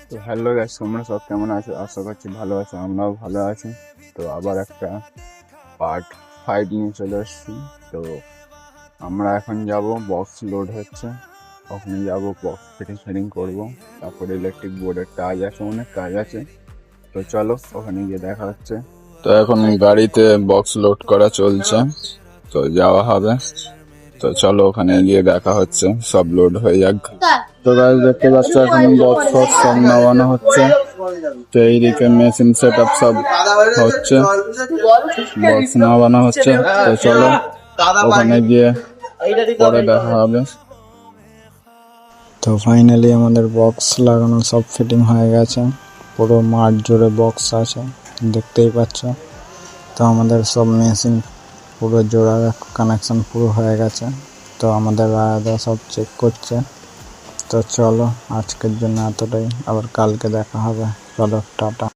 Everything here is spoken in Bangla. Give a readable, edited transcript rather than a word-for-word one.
তো হ্যালো গাইস, তোমরা সব কেমন আছো? আশা করছি ভালো আছো, আমরাও ভালো আছি। তো আবার একটা পার্ট 5 নিয়ে চলে এসেছি। তো আমরা এখন যাব, বক্স লোড হচ্ছে, ওখানে যাব, বক্স ফিটিং ফিটিং করবো। তারপরে ইলেকট্রিক বোর্ডের কাজ আছে, অনেক কাজ আছে। তো চলো ওখানে গিয়ে দেখা হচ্ছে। তো এখন গাড়িতে বক্স লোড করা চলছে, তো যাওয়া হবে। তো চলো ওখানে গিয়ে দেখা হচ্ছে, সব লোড হয়ে যাক। তো গাইস দেখতে পাচ্ছ এখন বক্স ফক্স সব নামানো হচ্ছে। তো এইদিকে মেশিন সেট আপ সব হচ্ছে, বক্স নামানো হচ্ছে। তো চলো ওখানে গিয়ে পরে দেখা হবে। তো ফাইনালি আমাদের বক্স লাগানো সব ফিটিং হয়ে গেছে, পুরো মাঠ জুড়ে বক্স আছে দেখতেই পাচ্ছ। তো আমাদের সব মেশিন পুরো জোড়া কানেকশন পুরো হয়ে গেছে। তো আমাদের রায়দা সব চেক করছে। তো চলো আজকের জন্য এতটাই, আবার কালকে দেখা হবে। চলো টাটা।